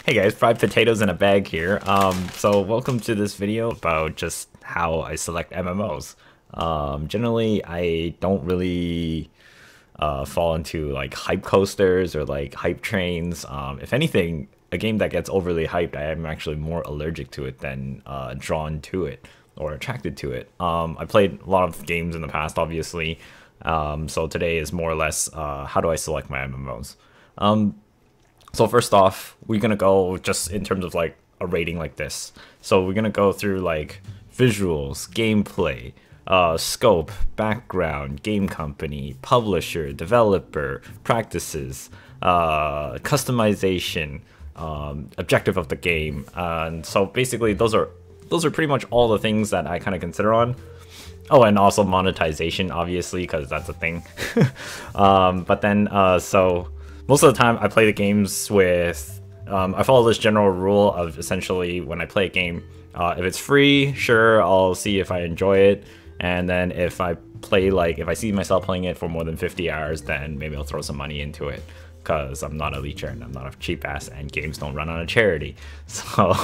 Hey guys, fried potatoes in a bag here. So welcome to this video about just how I select MMOs. Generally, I don't really fall into like hype coasters or like hype trains. If anything, a game that gets overly hyped, I am actually more allergic to it than drawn to it or attracted to it. I played a lot of games in the past, obviously. So today is more or less how do I select my MMOs. So first off, we're gonna go just in terms of like a rating like this. So we're gonna go through like visuals, gameplay, scope, background, game company, publisher, developer, practices, customization, objective of the game, and so basically those are pretty much all the things that I kind of consider on. Oh, and also monetization, obviously, because that's a thing. But then so most of the time I play the games with, I follow this general rule of essentially when I play a game, if it's free, sure, I'll see if I enjoy it. And then if I play, like, if I see myself playing it for more than 50 hours, then maybe I'll throw some money into it. Because I'm not a leecher and I'm not a cheap ass, and games don't run on a charity. So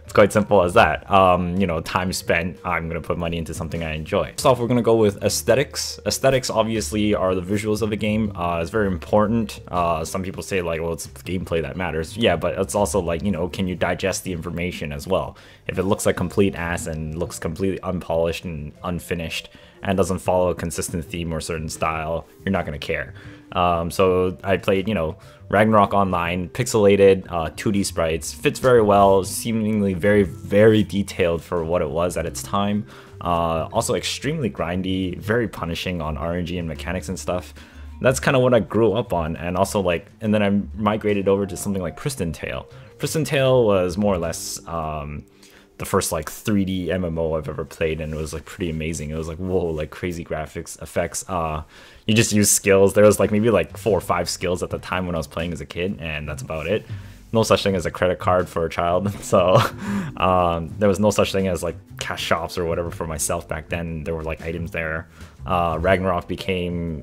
it's quite simple as that. You know, time spent, I'm gonna put money into something I enjoy. First off, we're gonna go with aesthetics. Aesthetics obviously are the visuals of the game. It's very important. Some people say like, well, it's gameplay that matters. Yeah, but it's also like, you know, can you digest the information as well? If it looks like complete ass and looks completely unpolished and unfinished and doesn't follow a consistent theme or certain style, you're not gonna care. So I played, you know, Ragnarok Online, pixelated, 2D sprites, fits very well, seemingly very, very detailed for what it was at its time. Also extremely grindy, very punishing on RNG and mechanics and stuff. That's kind of what I grew up on, and also like, and then I migrated over to something like Priston Tale. Priston Tale was more or less the first like 3D MMO I've ever played, and it was like pretty amazing. It was like, whoa, like crazy graphics, effects. You just use skills. There was like maybe like 4 or 5 skills at the time when I was playing as a kid, and that's about it. No such thing as a credit card for a child. So there was no such thing as like cash shops or whatever for myself back then. There were like items there. Ragnarok became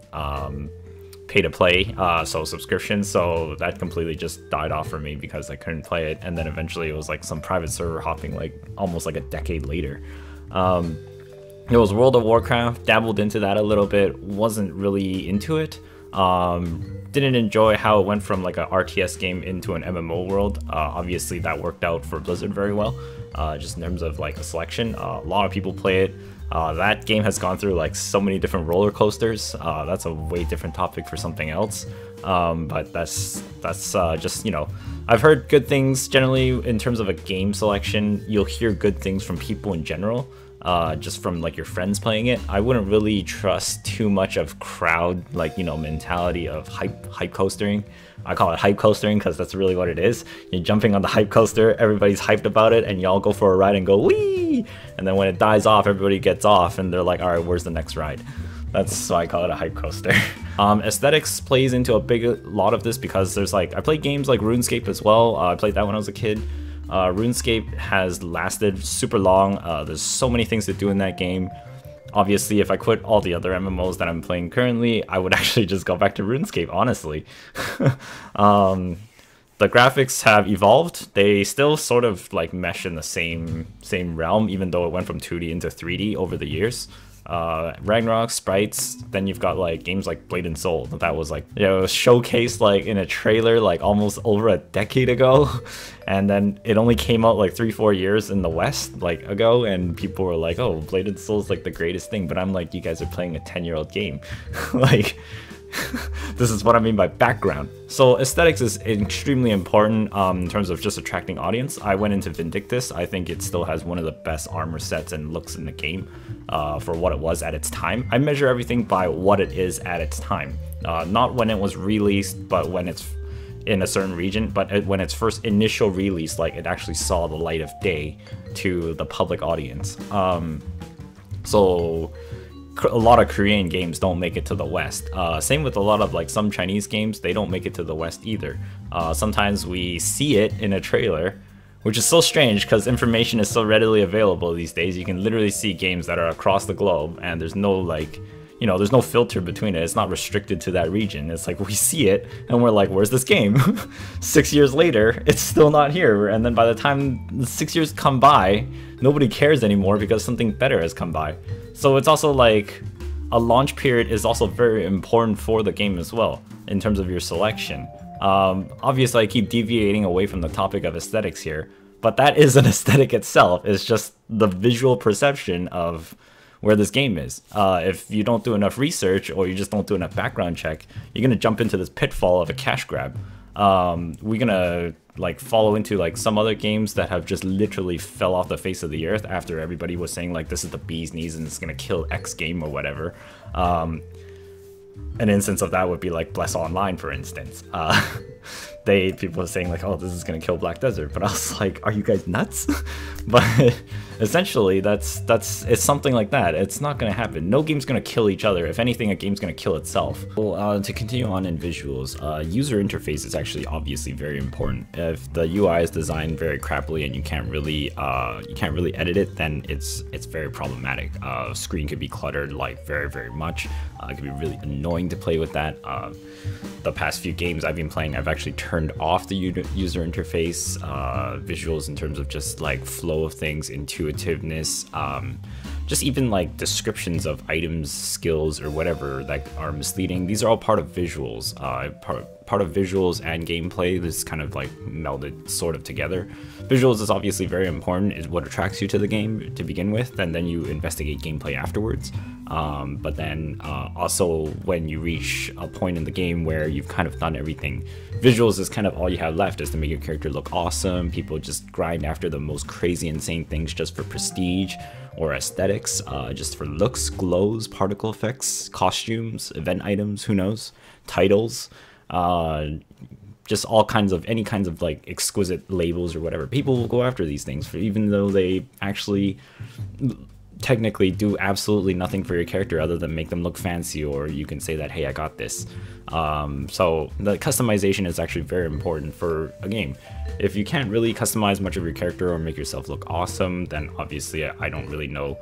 pay to play, so subscription, so that completely just died off for me because I couldn't play it. And then eventually it was like some private server hopping like almost like a decade later. It was World of Warcraft, dabbled into that a little bit, wasn't really into it. Didn't enjoy how it went from like a RTS game into an MMO world. Obviously that worked out for Blizzard very well, just in terms of like a selection. A lot of people play it. That game has gone through like so many different roller coasters. That's a way different topic for something else. But that's just, you know, I've heard good things generally in terms of a game selection. You'll hear good things from people in general, just from like your friends playing it. I wouldn't really trust too much of crowd, like, you know, mentality of hype coastering. I call it hype coastering because that's really what it is. You're jumping on the hype coaster, everybody's hyped about it, and y'all go for a ride and go wee, and then when it dies off, everybody gets off and they're like, all right, where's the next ride? That's why I call it a hype coaster. Aesthetics plays into a lot of this because there's like, I played games like RuneScape as well. I played that when I was a kid. RuneScape has lasted super long. There's so many things to do in that game. Obviously, if I quit all the other MMOs that I'm playing currently, I would actually just go back to RuneScape, honestly. The graphics have evolved. They still sort of like mesh in the same realm, even though it went from 2D into 3D over the years. Ragnarok sprites, then you've got like games like Blade and Soul that was like, you know, showcased like in a trailer like almost over a decade ago, and then it only came out like 3-4 years in the West like ago, and people were like, oh, Blade and Soul is like the greatest thing, but I'm like, you guys are playing a 10-year-old game. Like this is what I mean by background. So aesthetics is extremely important in terms of just attracting audience. I went into Vindictus. I think it still has one of the best armor sets and looks in the game for what it was at its time. I measure everything by what it is at its time. Not when it was released, but when it's in a certain region, but when its first initial release, like it actually saw the light of day to the public audience. So a lot of Korean games don't make it to the West. Same with a lot of like some Chinese games, they don't make it to the West either. Sometimes we see it in a trailer, which is so strange because information is so readily available these days. You can literally see games that are across the globe, and there's no like, you know, there's no filter between it. It's not restricted to that region. It's like we see it and we're like, where's this game? 6 years later, it's still not here. And then by the time the 6 years come by, nobody cares anymore because something better has come by. So it's also like a launch period is also very important for the game as well in terms of your selection. Obviously, I keep deviating away from the topic of aesthetics here, but that is an aesthetic itself. It's just the visual perception of where this game is. If you don't do enough research or you just don't do enough background check, you're gonna jump into this pitfall of a cash grab. We're gonna like follow into like some other games that have just literally fell off the face of the earth after everybody was saying like this is the bee's knees and it's gonna kill X game or whatever. An instance of that would be like Bless Online, for instance. People were saying like, oh, this is gonna kill Black Desert, but I was like, are you guys nuts? But essentially it's something like that. It's not gonna happen. No game's gonna kill each other. If anything, a game's gonna kill itself. Well, to continue on in visuals, user interface is actually obviously very important. If the UI is designed very crappily and you can't really edit it, then it's very problematic. Screen could be cluttered like very much. It could be really annoying to play with that. The past few games I've been playing, I've actually turned off the user interface, visuals in terms of just like flow of things, intuitiveness, just even like descriptions of items, skills, or whatever that are misleading. These are all part of visuals. Part of visuals and gameplay. This kind of like melded sort of together. Visuals is obviously very important. Is what attracts you to the game to begin with, and then you investigate gameplay afterwards. But then also when you reach a point in the game where you've kind of done everything, visuals is kind of all you have left, is to make your character look awesome. People just grind after the most crazy, insane things just for prestige or aesthetics, just for looks, glows, particle effects, costumes, event items, who knows, titles, just all kinds of, any kinds of like exquisite labels or whatever. People will go after these things, even though they actually technically do absolutely nothing for your character other than make them look fancy, or you can say that, hey, I got this. So the customization is actually very important for a game. If you can't really customize much of your character or make yourself look awesome, then obviously I don't really know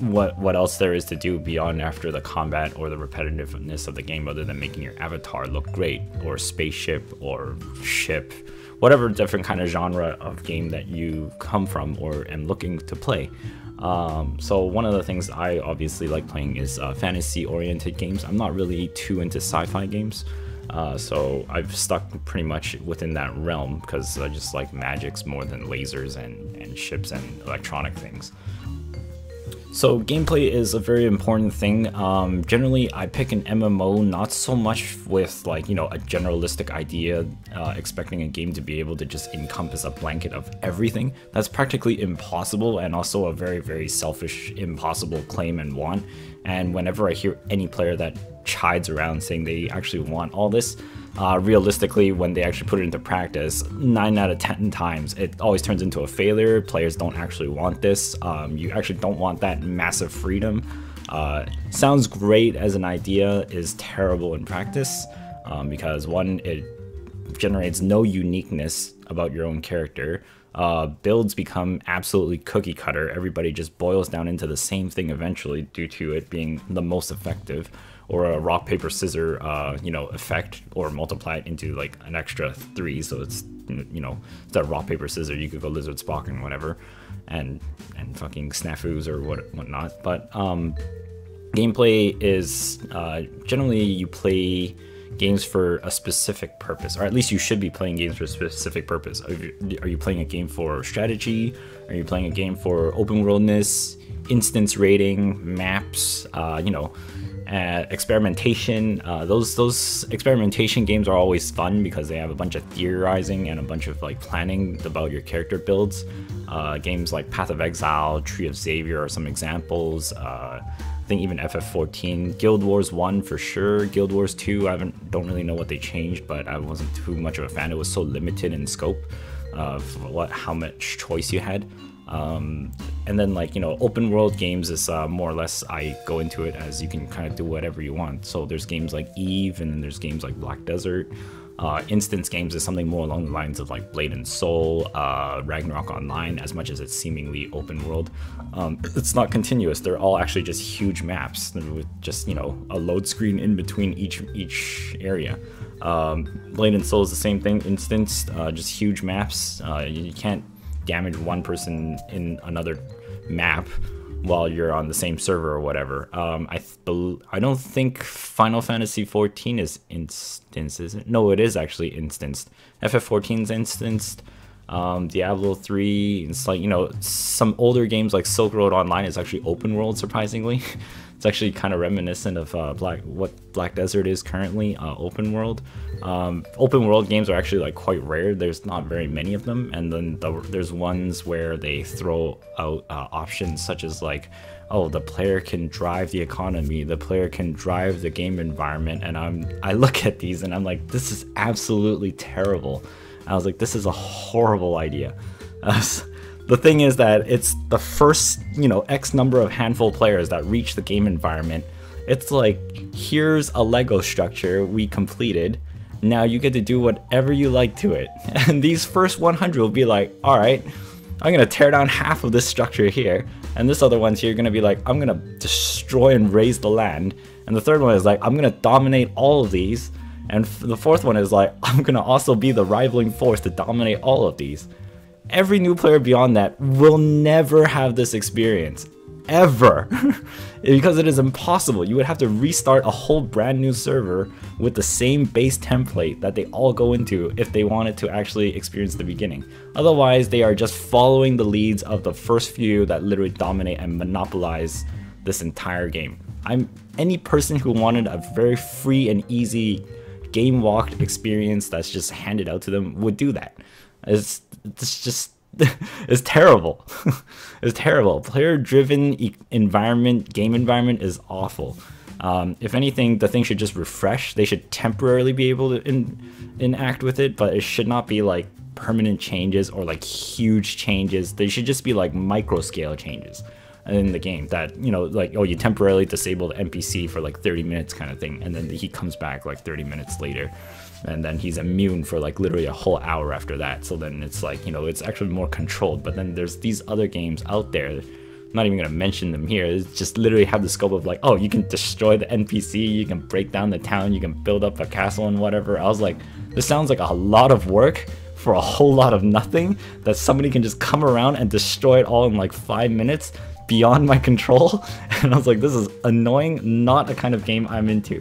what else there is to do beyond after the combat or the repetitiveness of the game, other than making your avatar look great, or spaceship or ship, whatever different kind of genre of game that you come from or am looking to play. So one of the things I obviously like playing is fantasy oriented games. I'm not really too into sci-fi games, so I've stuck pretty much within that realm because I just like magics more than lasers and ships and electronic things. So gameplay is a very important thing. Generally, I pick an MMO not so much with like, you know, a generalistic idea, expecting a game to be able to just encompass a blanket of everything. That's practically impossible, and also a very selfish, impossible claim and want. And whenever I hear any player that chides around saying they actually want all this, realistically, when they actually put it into practice, 9 out of 10 times it always turns into a failure. Players don't actually want this. You actually don't want that massive freedom. Sounds great as an idea, is terrible in practice, because one, it generates no uniqueness about your own character. Builds become absolutely cookie cutter. Everybody just boils down into the same thing eventually, due to it being the most effective, or a rock paper scissor you know, effect, or multiply it into like an extra 3, so it's, you know, instead of rock paper scissor you could go lizard Spock and whatever, and fucking snafus or whatnot. But gameplay is generally you play games for a specific purpose, or at least you should be playing games for a specific purpose. Are you playing a game for strategy? Are you playing a game for open worldness, instance rating, maps, you know, experimentation? Those experimentation games are always fun because they have a bunch of theorizing and a bunch of like planning about your character builds. Games like Path of Exile, Tree of Xavier are some examples. I think even FF14, Guild Wars 1 for sure, Guild Wars 2, don't really know what they changed, but I wasn't too much of a fan. It was so limited in scope of how much choice you had. And then, like, you know, open world games is more or less, I go into it as you can kind of do whatever you want. So there's games like Eve, and then there's games like Black Desert. Instance games is something more along the lines of like Blade and Soul, Ragnarok Online, as much as it's seemingly open world. It's not continuous. They're all actually just huge maps with just, you know, a load screen in between each area. Blade and Soul is the same thing, instanced, just huge maps. You can't damage one person in another map while you're on the same server or whatever. I don't think Final Fantasy 14 is instanced, is it? No, it is actually instanced. FF14 is instanced. Diablo 3, it's like, you know, some older games like Silk Road Online is actually open world, surprisingly. It's actually kind of reminiscent of what Black Desert is currently, open world. Open world games are actually like quite rare. There's not very many of them, and then there's ones where they throw out options such as like, oh, the player can drive the economy, the player can drive the game environment, and I look at these and I'm like, this is absolutely terrible. I was like, this is a horrible idea. The thing is that it's the first, you know, X number of handful of players that reach the game environment. It's like, here's a Lego structure we completed. Now you get to do whatever you like to it. And these first 100 will be like, all right, I'm gonna tear down half of this structure here. And this other one's here gonna be like, I'm gonna destroy and raise the land. And the third one is like, I'm gonna dominate all of these. And the fourth one is like, I'm gonna also be the rivaling force to dominate all of these. Every new player beyond that will never have this experience, ever, because it is impossible. You would have to restart a whole brand new server with the same base template that they all go into if they wanted to actually experience the beginning. Otherwise, they are just following the leads of the first few that literally dominate and monopolize this entire game. Any person who wanted a very free and easy game walked experience that's just handed out to them would do that. It's just, it's terrible. It's terrible. Player-driven environment, game environment is awful. If anything, the thing should just refresh. They should temporarily be able to enact with it, but it should not be like permanent changes or like huge changes. They should just be like micro-scale changes in the game that, you know, like, oh, you temporarily disable the NPC for like 30 minutes kind of thing, and then he comes back like 30 minutes later. And then he's immune for like literally a whole hour after that. So then it's like, you know, it's actually more controlled. But then there's these other games out there, I'm not even going to mention them here, it's just literally have the scope of like, oh, you can destroy the NPC, you can break down the town, you can build up a castle and whatever. I was like, this sounds like a lot of work for a whole lot of nothing, that somebody can just come around and destroy it all in like 5 minutes beyond my control. And I was like, this is annoying, not a kind of game I'm into.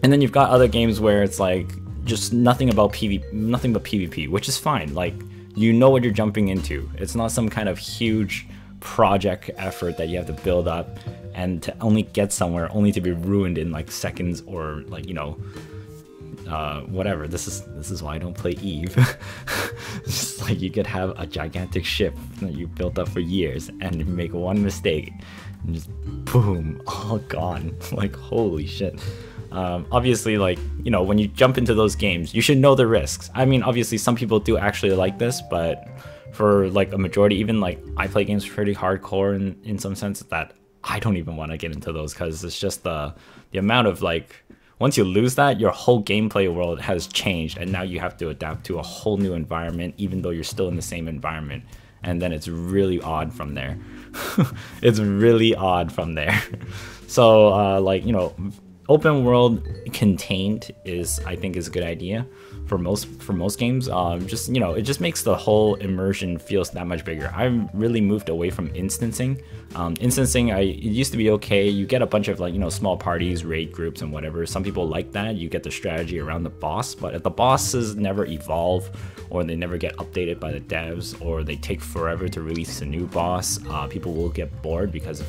And then you've got other games where it's like just nothing but PvP, which is fine. Like, you know what you're jumping into. It's not some kind of huge project effort that you have to build up and to only get somewhere only to be ruined in like seconds or like, you know, whatever. This is why I don't play Eve. It's just like you could have a gigantic ship that you built up for years and you make one mistake and just boom, all gone. Like, holy shit. Obviously, like, you know, when you jump into those games, you should know the risks. I mean, obviously some people do actually like this, but for like a majority, even like I play games pretty hardcore in some sense that I don't even want to get into those, because it's just the amount of like, once you lose that, your whole gameplay world has changed, and now you have to adapt to a whole new environment even though you're still in the same environment, and then it's really odd from there. It's really odd from there. So like, you know, open world contained I think is a good idea for most games. Just, you know, it just makes the whole immersion feels that much bigger. I've really moved away from instancing. It used to be okay. You get a bunch of like, you know, small parties, raid groups and whatever. Some people like that. You get the strategy around the boss, but if the bosses never evolve or they never get updated by the devs or they take forever to release a new boss, people will get bored, because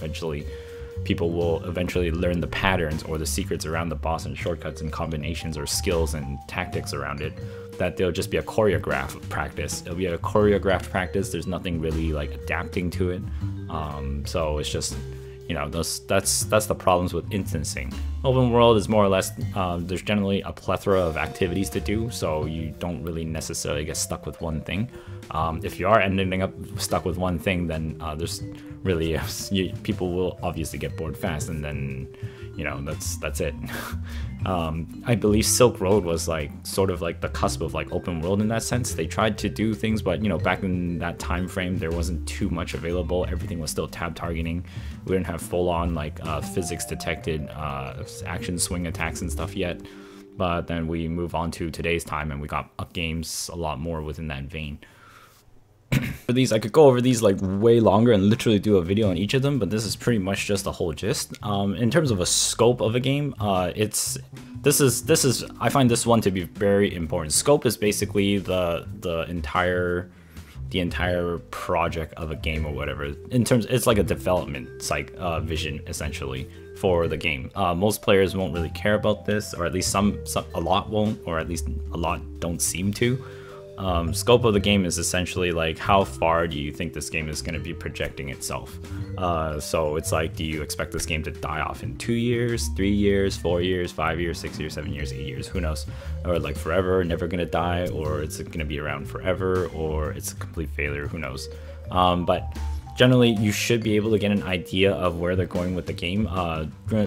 people will eventually learn the patterns or the secrets around the boss and shortcuts and combinations or skills and tactics around it, that they'll just be a choreographed practice. It'll be a choreographed practice. There's nothing really like adapting to it. So it's just, you know, that's the problems with instancing. Open world is more or less, there's generally a plethora of activities to do, so you don't really necessarily get stuck with one thing. If you are ending up stuck with one thing, then there's really, people will obviously get bored fast, and then, you know, that's it. I believe Silk Road was like sort of like the cusp of like open world in that sense. They tried to do things, but you know, back in that time frame, there wasn't too much available. Everything was still tab targeting. We didn't have full on like physics detected action swing attacks and stuff yet. But then we move on to today's time, and we got games a lot more within that vein. For these, I could go over these like way longer and literally do a video on each of them, but this is pretty much just the whole gist. In terms of a scope of a game, this is I find this one to be very important. Scope is basically the entire project of a game or whatever. In terms, it's like a development vision essentially for the game. Most players won't really care about this, or at least a lot won't, or at least a lot don't seem to. Scope of the game is essentially like, how far do you think this game is going to be projecting itself? So it's like, do you expect this game to die off in 2 years, 3 years, 4 years, 5 years, 6 years, 7 years, 8 years, who knows? Or like forever, never going to die, or it's going to be around forever, or it's a complete failure, who knows? But generally, you should be able to get an idea of where they're going with the game.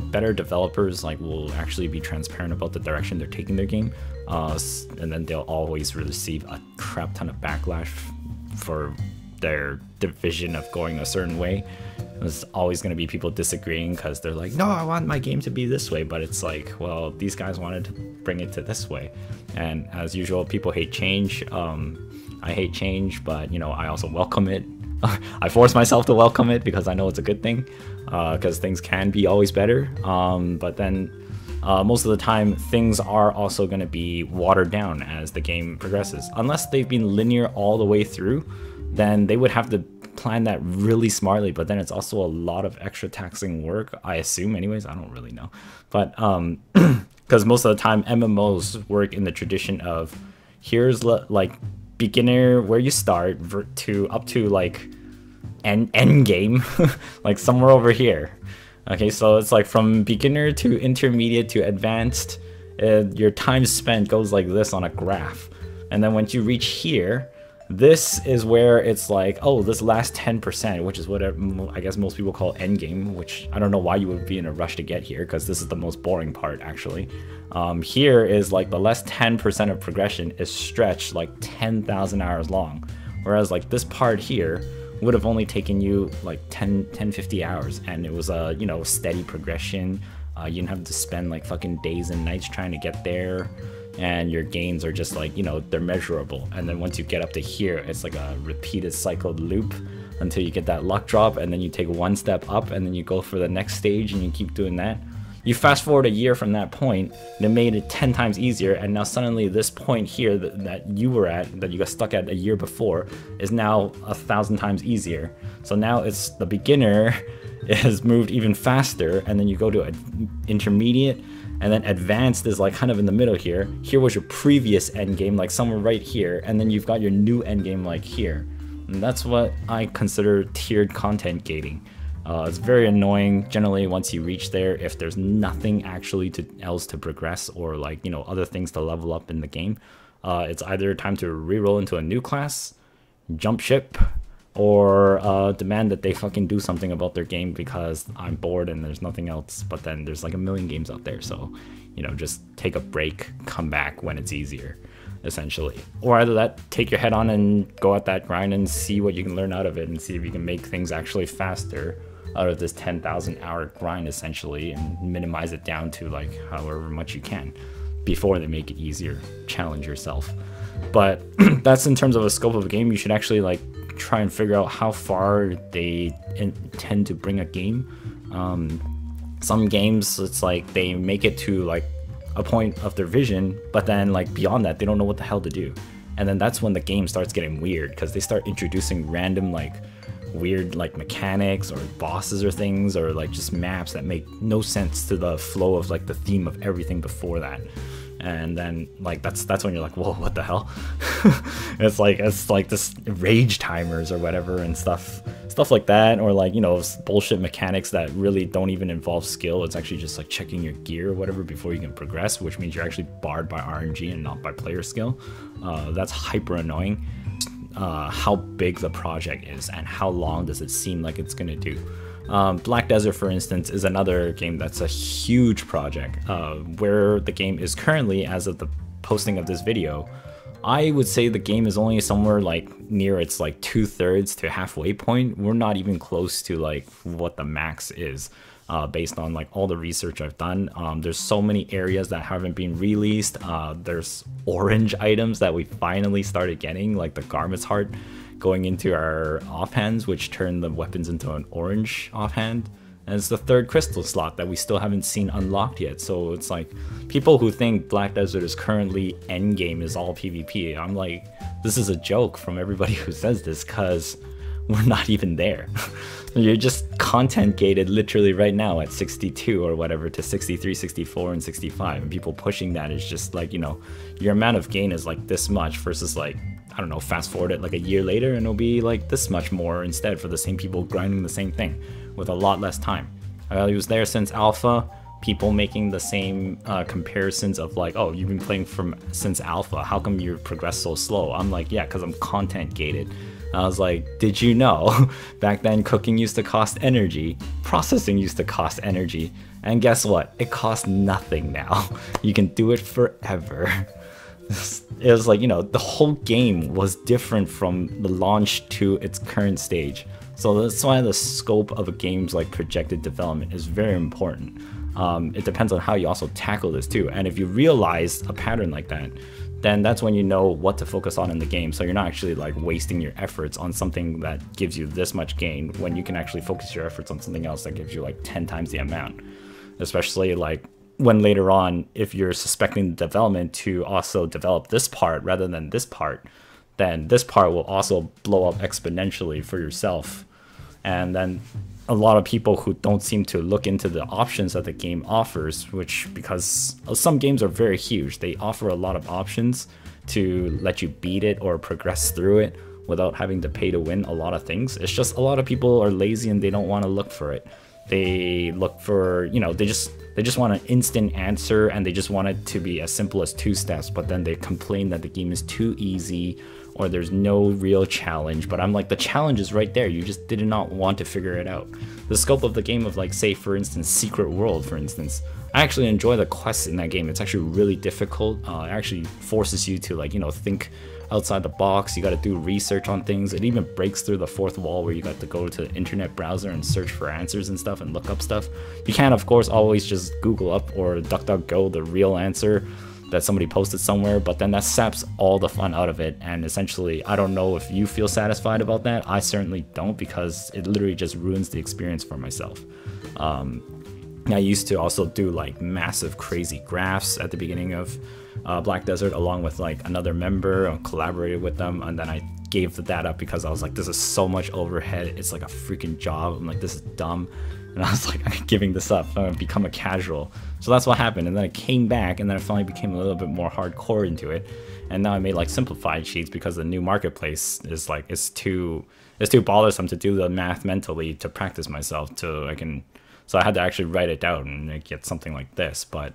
Better developers like will actually be transparent about the direction they're taking their game, and then they'll always receive a crap ton of backlash for their division of going a certain way. There's always going to be people disagreeing because they're like, no, I want my game to be this way, but it's like, well, these guys wanted to bring it to this way. And as usual, people hate change. I hate change, but you know, I also welcome it. I force myself to welcome it because I know it's a good thing, because things can be always better. But then most of the time, things are also going to be watered down as the game progresses. Unless they've been linear all the way through, then they would have to plan that really smartly. But then it's also a lot of extra taxing work, I assume anyways. I don't really know. But because most of the time, MMOs work in the tradition of, here's like beginner where you start to up to like end game, like somewhere over here. Okay, so it's like from beginner to intermediate to advanced, your time spent goes like this on a graph. And then once you reach here, this is where it's like, oh, this last 10%, which is what I guess most people call end game, which I don't know why you would be in a rush to get here, because this is the most boring part actually. Here is like the last 10% of progression is stretched like 10,000 hours long, whereas like this part here would have only taken you like 50 hours, and it was a, you know, steady progression. You didn't have to spend like fucking days and nights trying to get there, and your gains are just like, you know, they're measurable. And then once you get up to here, it's like a repeated cycled loop until you get that luck drop, and then you take one step up, and then you go for the next stage, and you keep doing that. You fast forward a year from that point, and it made it 10 times easier, and now suddenly this point here that you were at, that you got stuck at a year before, is now 1,000 times easier. So now it's the beginner has moved even faster, and then you go to an intermediate, and then advanced is like kind of in the middle here. Here was your previous end game, like somewhere right here, and then you've got your new end game like here. And that's what I consider tiered content gating. It's very annoying generally once you reach there, if there's nothing actually else to progress, or like, you know, other things to level up in the game. It's either time to reroll into a new class, jump ship, or demand that they fucking do something about their game because I'm bored and there's nothing else. But then there's like a million games out there, so, you know, just take a break, come back when it's easier, essentially. Or either that, take your head on and go at that grind and see what you can learn out of it, and see if you can make things actually faster out of this 10,000 hour grind essentially, and minimize it down to like however much you can before they make it easier. Challenge yourself. But that's in terms of a scope of a game. You should actually like try and figure out how far they intend to bring a game. Some games, it's like they make it to like a point of their vision, but then like beyond that, they don't know what the hell to do. And then that's when the game starts getting weird, because they start introducing random like weird like mechanics or bosses or things, or like just maps that make no sense to the flow of like the theme of everything before that. And then like that's when you're like, whoa, what the hell? it's like this rage timers or whatever and stuff like that, or like, you know, bullshit mechanics that really don't even involve skill. It's actually just like checking your gear or whatever before you can progress, which means you're actually barred by RNG and not by player skill. That's hyper annoying. How big the project is and how long does it seem like it's gonna do. Black Desert, for instance, is another game that's a huge project, where the game is currently, as of the posting of this video, I would say the game is only somewhere like near its like 2/3 to halfway point. We're not even close to like what the max is, based on like all the research I've done. There's so many areas that haven't been released. There's orange items that we finally started getting, like the Garment's Heart going into our offhands, which turn the weapons into an orange offhand. And it's the 3rd crystal slot that we still haven't seen unlocked yet. So it's like, people who think Black Desert is currently endgame is all PvP, I'm like, this is a joke from everybody who says this, because we're not even there. You're just content gated literally right now at 62 or whatever to 63, 64, and 65. And people pushing that is just like, you know, your amount of gain is like this much versus like, I don't know, fast forward it like a year later and it'll be like this much more instead for the same people grinding the same thing with a lot less time. I was there since alpha, people making the same comparisons of like, oh, you've been playing since alpha, how come you progress so slow? I'm like, yeah, because I'm content gated. I was like, did you know back then cooking used to cost energy, processing used to cost energy, and guess what? It costs nothing now. You can do it forever. It was like, you know, the whole game was different from the launch to its current stage. So that's why the scope of a game's like projected development is very important. It depends on how you also tackle this too. And if you realize a pattern like that, then that's when you know what to focus on in the game. So you're not actually like wasting your efforts on something that gives you this much gain when you can actually focus your efforts on something else that gives you like 10 times the amount. Especially like when later on, if you're suspecting the development to also develop this part rather than this part, then this part will also blow up exponentially for yourself. And then a lot of people who don't seem to look into the options that the game offers, which, because some games are very huge, they offer a lot of options to let you beat it or progress through it without having to pay to win a lot of things. It's just a lot of people are lazy and they don't want to look for it. They look for, you know, they just want an instant answer, and they just want it to be as simple as 2 steps, but then they complain that the game is too easy or there's no real challenge. But I'm like, the challenge is right there, you just did not want to figure it out. The scope of the game of like, say for instance, Secret World, for instance, I actually enjoy the quests in that game. It's actually really difficult. It actually forces you to like, you know, think outside the box. You got to do research on things. It even breaks through the 4th wall where you got to go to the internet browser and search for answers and stuff and look up stuff. You can't, of course, always just Google up or DuckDuckGo the real answer that somebody posted somewhere, but then that saps all the fun out of it. And essentially, I don't know if you feel satisfied about that. I certainly don't, because it literally just ruins the experience for myself. I used to also do like massive crazy graphs at the beginning of Black Desert along with like another member. I collaborated with them, and then I gave that up because I was like, this is so much overhead, it's like a freaking job. I'm like, this is dumb. And I was like, I'm giving this up, I'm gonna become a casual. So that's what happened, and then I came back, and then I finally became a little bit more hardcore into it. And now I made like simplified sheets because the new marketplace is like, it's too bothersome to do the math mentally to practice myself so I had to actually write it down and get something like this. But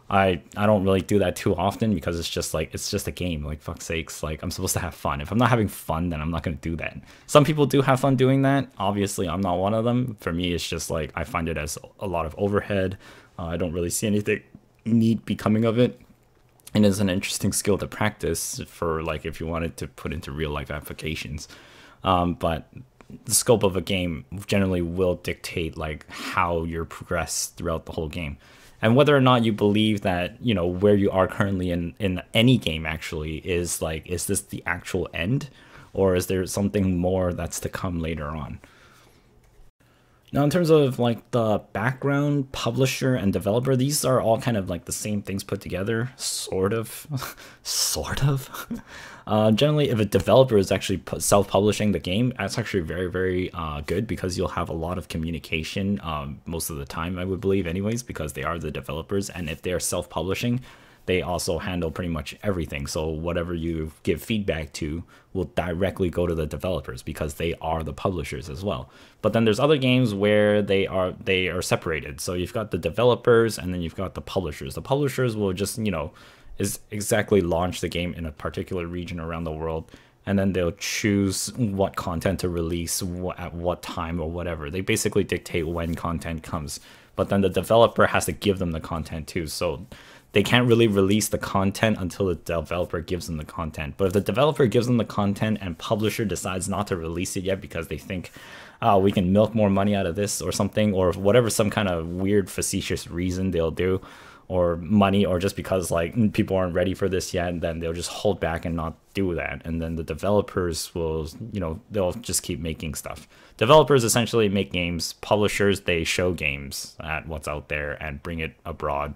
I don't really do that too often because it's just like, it's just a game, like fuck's sakes, like I'm supposed to have fun. If I'm not having fun, then I'm not going to do that. Some people do have fun doing that. Obviously, I'm not one of them. For me, it's just like, I find it as a lot of overhead. I don't really see anything neat becoming of it. And it's an interesting skill to practice for like, if you wanted to put into real life applications. But the scope of a game generally will dictate like how you're progressed throughout the whole game. And whether or not you believe that, you know, where you are currently in any game actually is like, is this the actual end? Or is there something more that's to come later on? Now, in terms of like the background, publisher, and developer, these are all kind of like the same things put together, sort of. Generally, if a developer is actually self-publishing the game, that's actually very, very good, because you'll have a lot of communication most of the time, I would believe anyways, because they are the developers. And if they're self-publishing, they also handle pretty much everything. So whatever you give feedback to will directly go to the developers because they are the publishers as well. But then there's other games where they are separated. So you've got the developers and then you've got the publishers. The publishers will just, you know, is exactly launch the game in a particular region around the world, and then they'll choose what content to release at what time or whatever. They basically dictate when content comes, but then the developer has to give them the content too. So they can't really release the content until the developer gives them the content. But if the developer gives them the content and publisher decides not to release it yet because they think, oh, we can milk more money out of this or something, or whatever, some kind of weird facetious reason they'll do, or money, or just because like people aren't ready for this yet, and then they'll just hold back and not do that. And then the developers will, they'll just keep making stuff. Developers essentially make games. Publishers, they show games at what's out there and bring it abroad,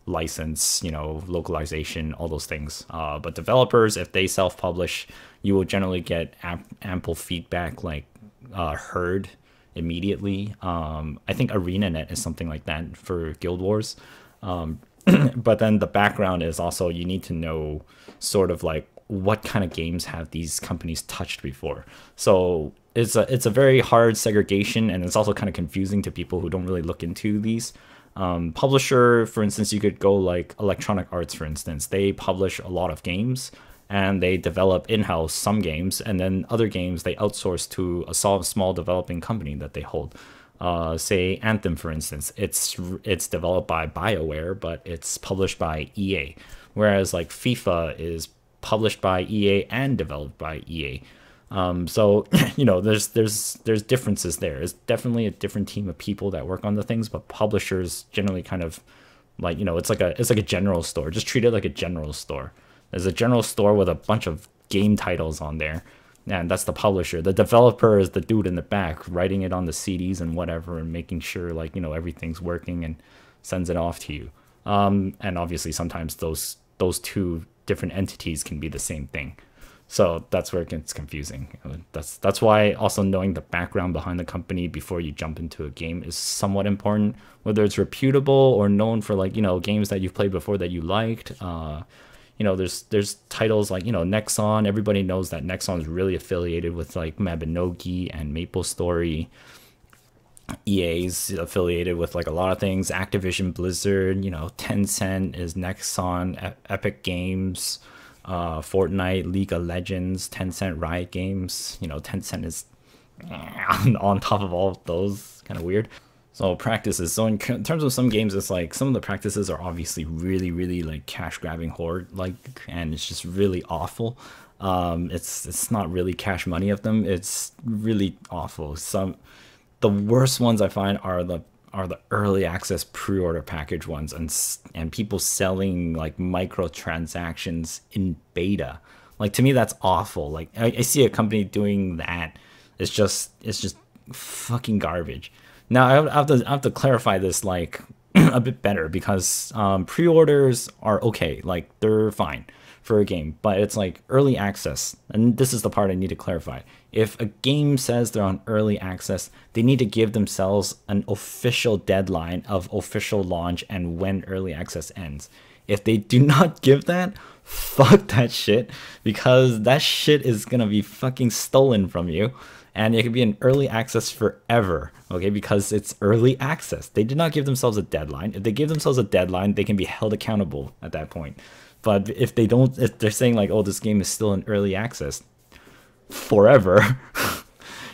license, localization, all those things. But developers, if they self-publish, you will generally get ample feedback, like heard immediately. I think ArenaNet is something like that for Guild Wars. But then the background is also, you need to know sort of like what kind of games have these companies touched before. So it's a very hard segregation, and it's also kind of confusing to people who don't really look into these. Publisher, for instance, you could go like Electronic Arts, for instance. They publish a lot of games and they develop in-house some games, and then other games they outsource to a small developing company that they hold. Say Anthem, for instance, it's developed by BioWare, but it's published by EA, whereas like FIFA is published by EA and developed by EA. So there's differences there. It's definitely a different team of people that work on the things, but publishers generally kind of like, it's like a general store. Just treat it like a general store. There's a general store with a bunch of game titles on there, and that's the publisher. The developer is the dude in the back writing it on the CDs and whatever, and making sure like everything's working and sends it off to you. And obviously sometimes those two different entities can be the same thing. So that's where it gets confusing. That's why also knowing the background behind the company before you jump into a game is somewhat important. Whether it's reputable or known for like games that you've played before that you liked. There's titles like Nexon. Everybody knows that Nexon is really affiliated with like Mabinogi and MapleStory. EA's affiliated with like a lot of things. Activision Blizzard. Tencent is Nexon. Epic Games. Fortnite, League of Legends, Tencent, Riot Games. Tencent is on top of all of those. Kind of weird. So practices. So in terms of some games, it's like some of the practices are obviously really, really like cash grabbing horde like, and it's just really awful. It's not really cash money of them. It's really awful. The worst ones I find are the early access pre-order package ones, and people selling like microtransactions in beta. Like, to me, that's awful. Like I see a company doing that. It's just fucking garbage. Now I have to clarify this like a bit better, because pre-orders are okay, like they're fine for a game, but it's like early access, and this is the part I need to clarify. If a game says they're on early access, they need to give themselves an official deadline of official launch and when early access ends. If they do not give that, fuck that shit, because that shit is gonna be fucking stolen from you, and it could be in early access forever, okay, because it's early access. They did not give themselves a deadline. If they give themselves a deadline, they can be held accountable at that point. But if they don't, if they're saying like, oh, this game is still in early access forever,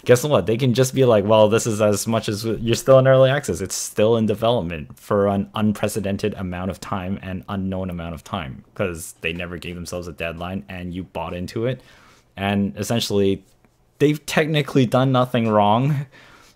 guess what? They can just be like, well, this is as much as you're still in early access. It's still in development for an unprecedented amount of time and unknown amount of time, because they never gave themselves a deadline and you bought into it. And essentially, they've technically done nothing wrong.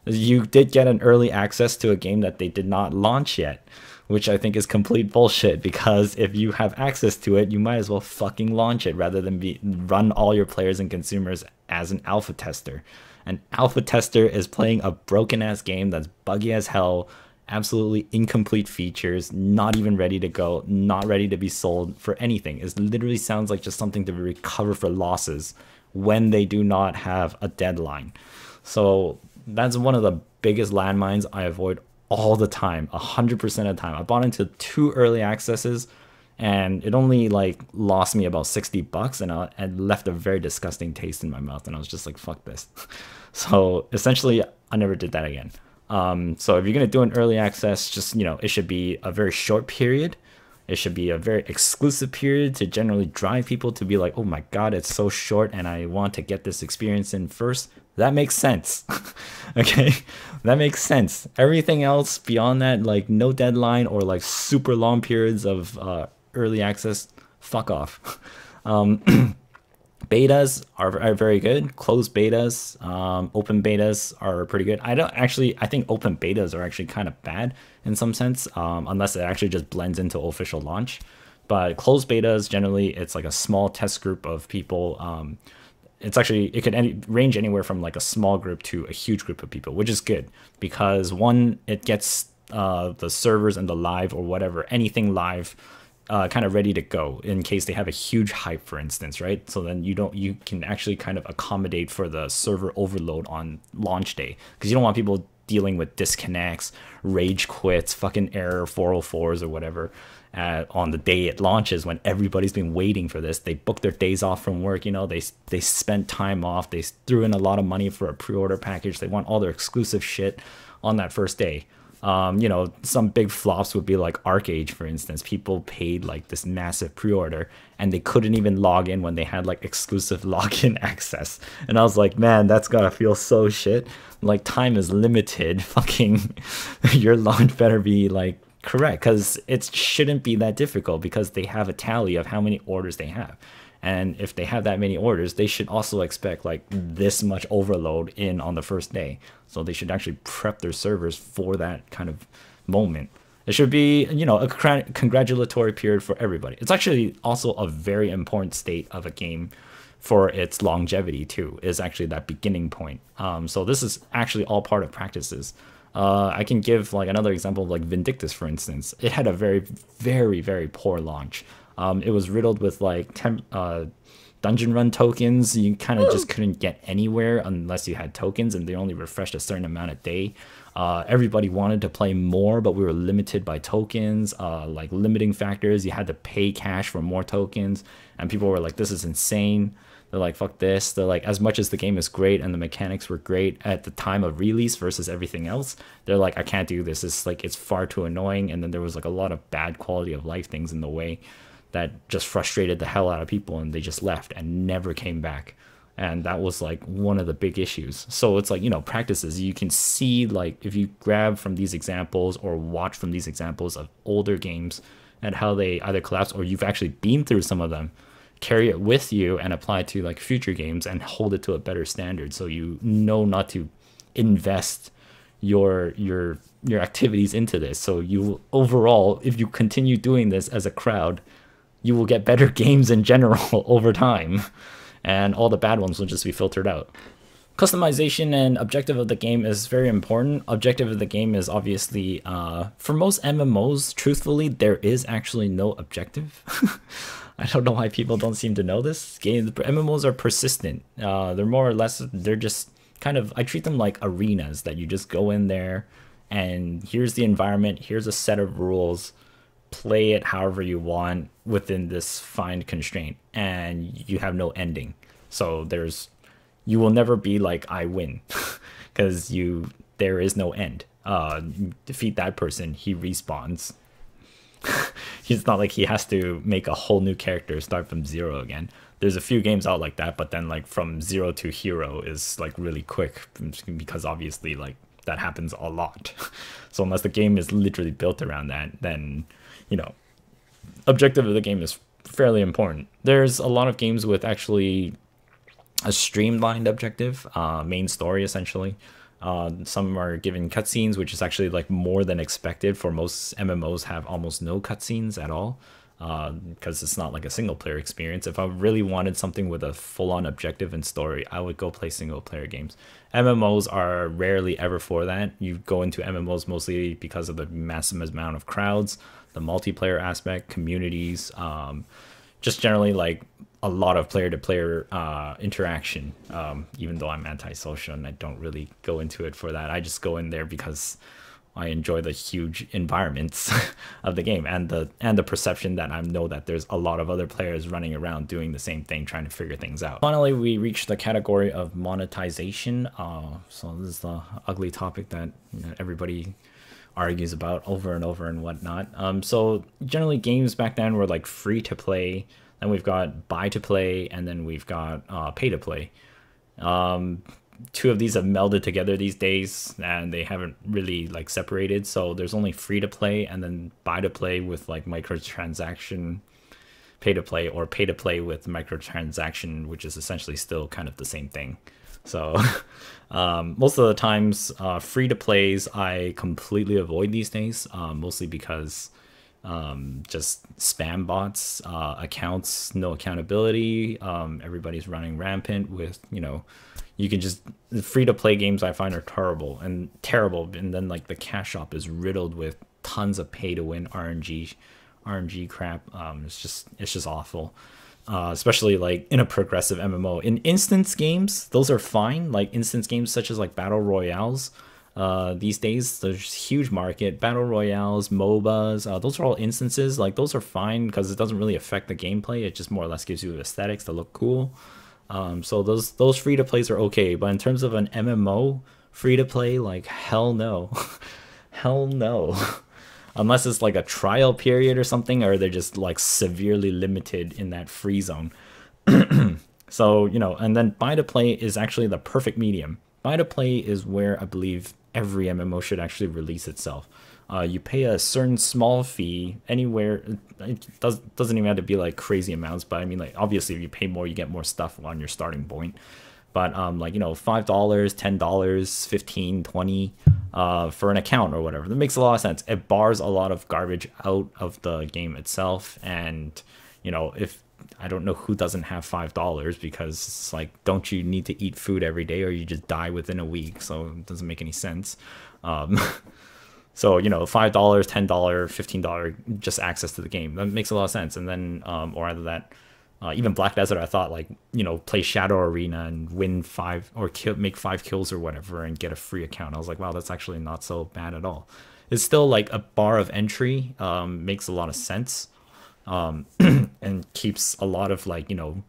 You did get an early access to a game that they did not launch yet, which I think is complete bullshit, because if you have access to it, you might as well fucking launch it rather than run all your players and consumers as an alpha tester. An alpha tester is playing a broken ass game that's buggy as hell, absolutely incomplete features, not even ready to go, not ready to be sold for anything. It literally sounds like just something to recover for losses when they do not have a deadline. So that's one of the biggest landmines I avoid all the time, 100% of the time. I bought into 2 early accesses, and it only like lost me about $60, and it left a very disgusting taste in my mouth, and I was just like, fuck this. So essentially, I never did that again. So if you're gonna do an early access, just it should be a very short period, It should be a very exclusive period to generally drive people to be like, oh my god, it's so short and I want to get this experience in first. That makes sense. Okay, that makes sense. Everything else beyond that, like no deadline or like super long periods of early access, fuck off. Betas are very good. Closed betas, open betas are pretty good. I think open betas are actually kind of bad in some sense, unless it actually just blends into official launch. But closed betas, generally, it's like a small test group of people. It could range anywhere from like a small group to a huge group of people, which is good because one, it gets the servers and the live or whatever, anything live, kind of ready to go in case they have a huge hype, for instance, right? So then you can actually kind of accommodate for the server overload on launch day, because you don't want people dealing with disconnects, rage quits, fucking error 404s or whatever on the day it launches, when everybody's been waiting for this. They booked their days off from work, they spent time off, they threw in a lot of money for a pre-order package, they want all their exclusive shit on that first day. Some big flops would be like Arcade, for instance. People paid like this massive pre-order and they couldn't even log in when they had like exclusive login access. And I was like, man, that's gotta feel so shit. Like, time is limited. Fucking your launch better be like correct, because it shouldn't be that difficult because they have a tally of how many orders they have. And if they have that many orders, they should also expect like this much overload in on the first day. So they should actually prep their servers for that kind of moment. It should be, a congratulatory period for everybody. It's actually also a very important state of a game for its longevity too, is actually that beginning point. So this is actually all part of practices. I can give like another example of like Vindictus, for instance. It had a very, very, very poor launch. It was riddled with like dungeon run tokens. You kind of just couldn't get anywhere unless you had tokens, and they only refreshed a certain amount a day. Everybody wanted to play more, but we were limited by tokens, like limiting factors. You had to pay cash for more tokens, and people were like, this is insane. They're like, fuck this. They're like, as much as the game is great and the mechanics were great at the time of release versus everything else, they're like, I can't do this. It's far too annoying. And then there was like a lot of bad quality of life things in the way that just frustrated the hell out of people, and they just left and never came back. And that was like one of the big issues. So it's like, practices, you can see, like, if you grab from these examples or watch from these examples of older games and how they either collapse, or you've actually been through some of them, carry it with you and apply it to like future games and hold it to a better standard, so you know not to invest your activities into this. So you overall, if you continue doing this as a crowd, you will get better games in general over time, and all the bad ones will just be filtered out. Customization and objective of the game is very important. Objective of the game is obviously, for most MMOs, truthfully, there is actually no objective. I don't know why people don't seem to know this. MMOs are persistent. They're more or less, they're just kind of, I treat them like arenas that you just go in there, and here's the environment, here's a set of rules, play it however you want within this fine constraint, and you have no ending. So you will never be like, I win, because there is no end. You defeat that person, he respawns. It's not like he has to make a whole new character, start from zero again. There's a few games out like that, but then like from zero to hero is like really quick, because obviously like that happens a lot. So unless the game is literally built around that, then objective of the game is fairly important. There's a lot of games with actually a streamlined objective, main story essentially. Some are given cutscenes, which is actually like more than expected, for most MMOs have almost no cutscenes at all, because it's not like a single player experience. If I really wanted something with a full-on objective and story, I would go play single player games. MMOs are rarely ever for that. You go into MMOs mostly because of the massive amount of crowds, the multiplayer aspect, communities, just generally like a lot of player-to-player interaction. Even though I'm antisocial and I don't really go into it for that, I just go in there because I enjoy the huge environments of the game, and the perception that I know that there's a lot of other players running around doing the same thing, trying to figure things out. Finally, we reached the category of monetization. So this is the ugly topic that everybody argues about over and over and whatnot. So generally games back then were like free to play, then we've got buy to play, and then we've got pay to play. Two of these have melded together these days, and they haven't really like separated. So there's only free to play and then buy to play with like microtransaction, pay to play, or pay to play with microtransaction, which is essentially still kind of the same thing. So most of the times, free to plays I completely avoid these days, mostly because just spam bots, accounts, no accountability. Everybody's running rampant with, you know, you can just, the free to play games I find are terrible, and then like the cash shop is riddled with tons of pay to win RNG crap. It's just awful. Especially like in a progressive MMO. In instance games, those are fine. Like instance games such as like battle royales. These days, there's huge market. Battle royales, MOBAs, those are all instances. Like those are fine because it doesn't really affect the gameplay. It just more or less gives you aesthetics to look cool. So those free to plays are okay. But in terms of an MMO free to play, like hell no, hell no. Unless it's like a trial period or something, or they're just like severely limited in that free zone. So, you know, and then buy to play is actually the perfect medium. Buy to play is where I believe every MMO should actually release itself. You pay a certain small fee anywhere. It doesn't even have to be like crazy amounts, but I mean, like obviously if you pay more, you get more stuff on your starting point. But like, you know, $5, $10, $15, $20 for an account or whatever. That makes a lot of sense. It bars a lot of garbage out of the game itself. And, you know, if I don't know who doesn't have $5, because it's like, don't you need to eat food every day or you just die within a week? So it doesn't make any sense. So, you know, $5, $10, $15, just access to the game. That makes a lot of sense. And then, or either that, even Black Desert, I thought like, you know, play Shadow Arena and win 5 or make 5 kills or whatever and get a free account. I was like, wow, that's actually not so bad at all. It's still like a bar of entry, makes a lot of sense, and keeps a lot of like, you know,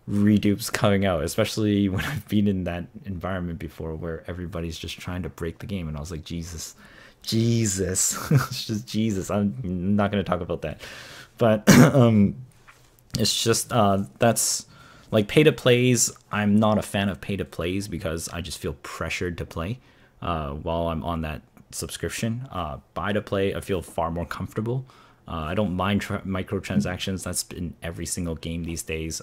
redupes coming out, especially when I've been in that environment before where everybody's just trying to break the game. And I was like, Jesus, it's just Jesus. I'm not going to talk about that. But, it's just that's like pay to plays. I'm not a fan of pay to plays because I just feel pressured to play while I'm on that subscription. Buy to play, I feel far more comfortable. I don't mind microtransactions. That's in every single game these days.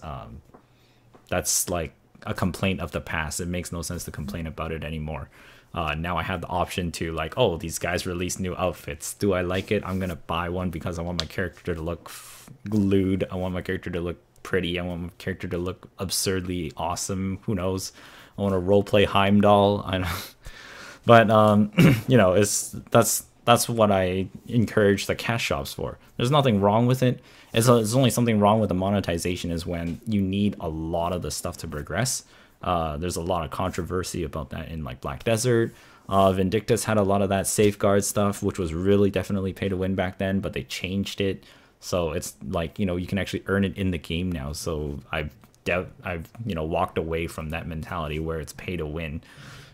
That's like a complaint of the past. It makes no sense to complain about it anymore. Now I have the option to like, oh, these guys release new outfits. Do I like it? I'm gonna buy one because I want my character to look glued. I want my character to look pretty. I want my character to look absurdly awesome. Who knows? I want to roleplay Heimdall. But you know, that's what I encourage the cash shops for. There's nothing wrong with it. It's only something wrong with the monetization is when you need a lot of the stuff to progress. There's a lot of controversy about that in like Black Desert. Vindictus had a lot of that safeguard stuff, which was really definitely pay to win back then, but they changed it. So it's like, you know, you can actually earn it in the game now. So I've you know, walked away from that mentality where it's pay to win.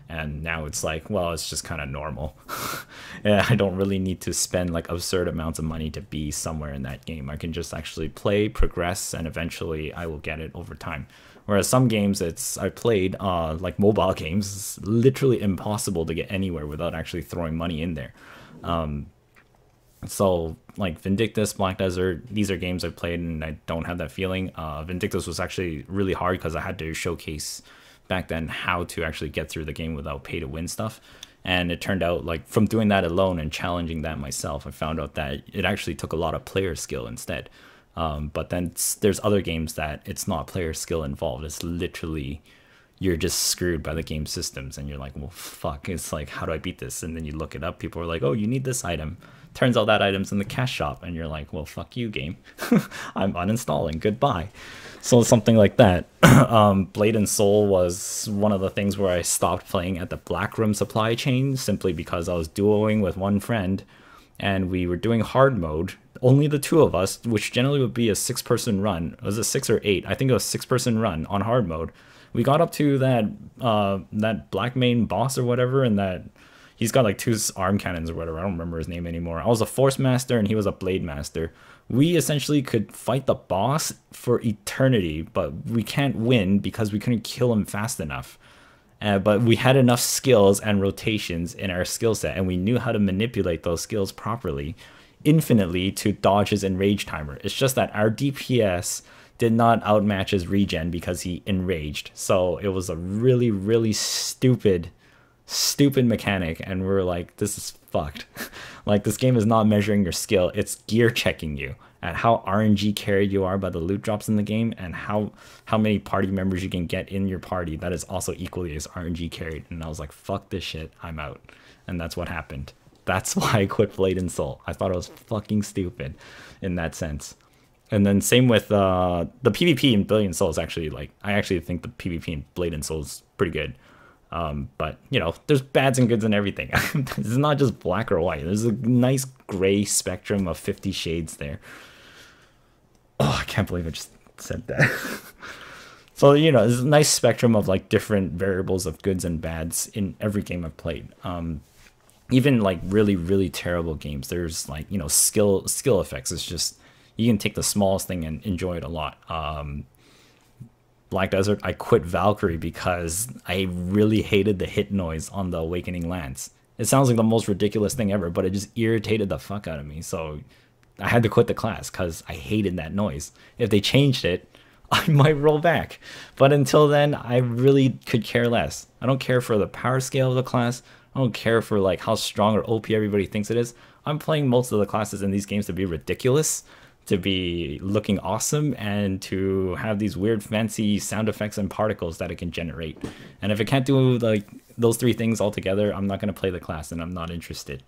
And now it's like, well, it's just kind of normal. Yeah, I don't really need to spend like absurd amounts of money to be somewhere in that game. I can just actually play, progress, and eventually I will get it over time. Whereas some games I played, like mobile games, it's literally impossible to get anywhere without actually throwing money in there. So like Vindictus, Black Desert, these are games I've played and I don't have that feeling. Vindictus was actually really hard because I had to showcase back then how to actually get through the game without pay to win stuff. And it turned out like from doing that alone and challenging that myself, I found out that it actually took a lot of player skill instead. But then there's other games that it's not player skill involved. It's literally you're just screwed by the game systems and you're like, well, fuck, it's like, how do I beat this? And then you look it up. People are like, oh, you need this item. Turns out that item's in the cash shop. And you're like, well, fuck you, game. I'm uninstalling. Goodbye. So something like that. Blade and Soul was one of the things where I stopped playing at the Black Room supply chain simply because I was duoing with one friend and we were doing hard mode. Only the two of us, which generally would be a 6-person run. Was it 6 or 8? I think it was 6-person run on hard mode. We got up to that that black main boss or whatever, and that, He's got like 2 arm cannons or whatever. I don't remember his name anymore. I was a force master and he was a blade master. We essentially could fight the boss for eternity, but we can't win because we couldn't kill him fast enough. But we had enough skills and rotations in our skill set, and we knew how to manipulate those skills properly, infinitely, to dodge his enrage timer. It's just that our DPS did not outmatch his regen because he enraged. So it was a really, really stupid mechanic, and we're like, this is fucked. Like, this game is not measuring your skill, it's gear checking you at how RNG carried you are by the loot drops in the game, and how many party members you can get in your party that is also equally as RNG carried. And I was like, fuck this shit, I'm out. And that's what happened. That's why I quit Blade and Soul. I thought it was fucking stupid in that sense. And then same with the PvP in Blade and Soul is actually, like, I actually think the PvP in Blade and Soul is pretty good. But, you know, there's bads and goods in everything. It's not just black or white. There's a nice gray spectrum of 50 shades there. Oh, I can't believe I just said that. So, you know, there's a nice spectrum of, like, different variables of goods and bads in every game I've played. Even, like, really, really terrible games, there's, like, you know, skill effects. It's just, you can take the smallest thing and enjoy it a lot. Black Desert, I quit Valkyrie because I really hated the hit noise on the Awakening Lance. It sounds like the most ridiculous thing ever, but it just irritated the fuck out of me. So I had to quit the class because I hated that noise. If they changed it, I might roll back. But until then, I really could care less. I don't care for the power scale of the class. I don't care for like how strong or OP everybody thinks it is. I'm playing most of the classes in these games to be ridiculous, to be looking awesome, and to have these weird fancy sound effects and particles that it can generate. And if it can't do like those 3 things all together, I'm not going to play the class, and I'm not interested.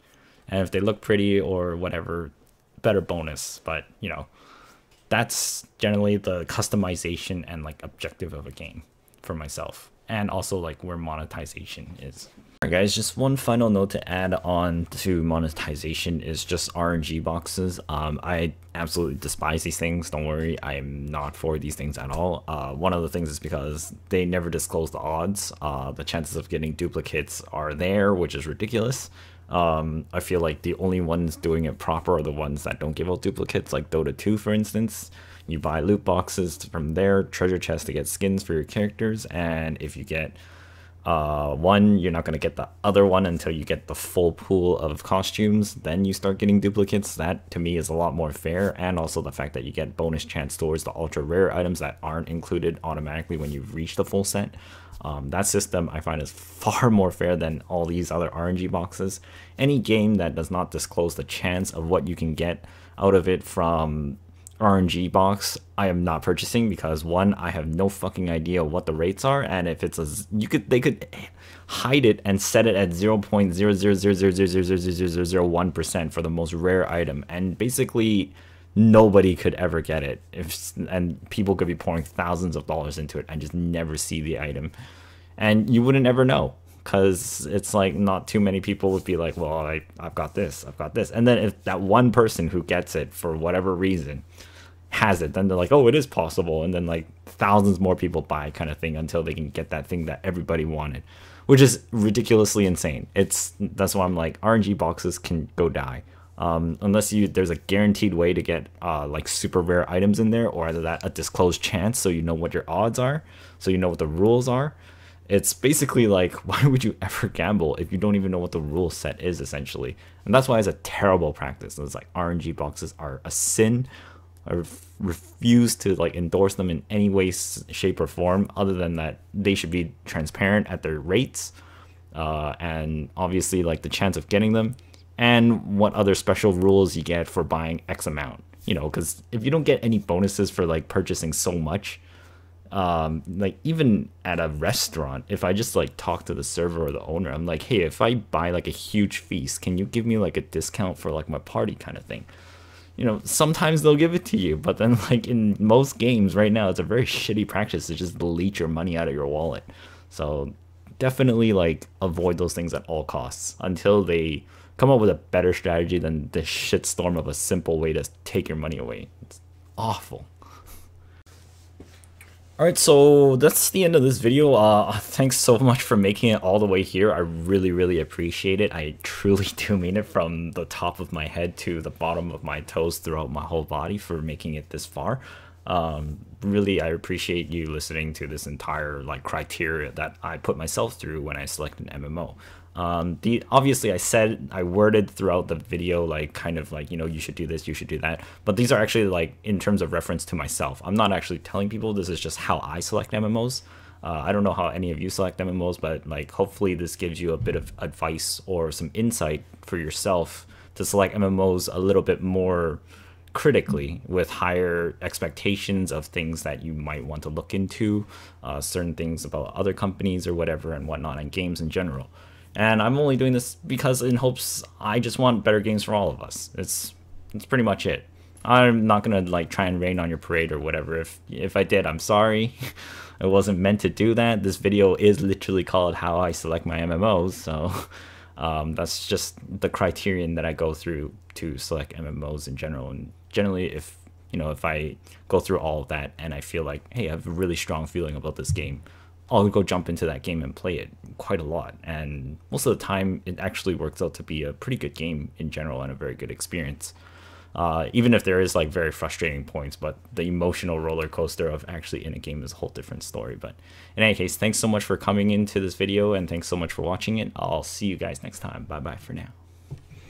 And if they look pretty or whatever, better bonus. But, you know, that's generally the customization and like objective of a game for myself, and also like where monetization is. Alright guys, just one final note to add on to monetization is just RNG boxes. I absolutely despise these things. Don't worry, I am not for these things at all. One of the things is because they never disclose the odds. The chances of getting duplicates are there, which is ridiculous. I feel like the only ones doing it proper are the ones that don't give out duplicates, like Dota 2 for instance. You buy loot boxes from there, treasure chests to get skins for your characters, and if you get one, you're not going to get the other one until you get the full pool of costumes. Then you start getting duplicates. That to me is a lot more fair, and also the fact that you get bonus chance towards the ultra rare items that aren't included automatically when you've reached the full set. That system I find is far more fair than all these other RNG boxes. Any game that does not disclose the chance of what you can get out of it from RNG box, I am not purchasing, because one, I have no fucking idea what the rates are, and if it's they could hide it and set it at 0.000000001% for the most rare item, and basically nobody could ever get it, and people could be pouring thousands of dollars into it and just never see the item, and you wouldn't ever know, because it's like not too many people would be like, well, I've got this, and then if that one person who gets it for whatever reason has it, then they're like, oh, it is possible, and then like thousands more people buy, kind of thing, until they can get that thing that everybody wanted, which is ridiculously insane. That's why I'm like, RNG boxes can go die. Unless there's a guaranteed way to get like super rare items in there, or either that a disclosed chance, so you know what your odds are, so you know what the rules are. It's basically like, why would you ever gamble if you don't even know what the rule set is, essentially? And that's why it's a terrible practice. It's like RNG boxes are a sin. I refuse to like endorse them in any way, shape, or form, other than that they should be transparent at their rates, and obviously like the chance of getting them, and what other special rules you get for buying X amount. You know, because if you don't get any bonuses for like purchasing so much, like even at a restaurant, if I just like talk to the server or the owner, I'm like, hey, if I buy like a huge feast, can you give me like a discount for like my party, kind of thing? You know, sometimes they'll give it to you, but then like in most games right now, it's a very shitty practice to just delete your money out of your wallet. So definitely like avoid those things at all costs until they come up with a better strategy than the shitstorm of a simple way to take your money away. It's awful. Alright, so that's the end of this video. Thanks so much for making it all the way here. I really appreciate it. I truly do mean it from the top of my head to the bottom of my toes throughout my whole body for making it this far. Really, I appreciate you listening to this entire like criteria that I put myself through when I select an MMO. Obviously I worded throughout the video like kind of like, you know, you should do this, you should do that, but these are actually like in terms of reference to myself. I'm not actually telling people, this is just how I select MMOs. I don't know how any of you select MMOs, but like hopefully this gives you a bit of advice or some insight for yourself to select MMOs a little bit more critically, with higher expectations of things that you might want to look into, certain things about other companies or whatever and whatnot, and games in general. And I'm only doing this because in hopes I just want better games for all of us. It's pretty much it. I'm not gonna like try and rain on your parade or whatever. If I did, I'm sorry. I wasn't meant to do that. This video is literally called How I Select My MMOs, so that's just the criterion that I go through to select MMOs in general. And generally, if I go through all of that and I feel like, hey, I have a really strong feeling about this game, I'll go jump into that game and play it quite a lot. And most of the time, it actually works out to be a pretty good game in general and a very good experience. Even if there is like very frustrating points, but the emotional roller coaster of actually in a game is a whole different story. But in any case, thanks so much for coming into this video and thanks so much for watching it. I'll see you guys next time. Bye bye for now.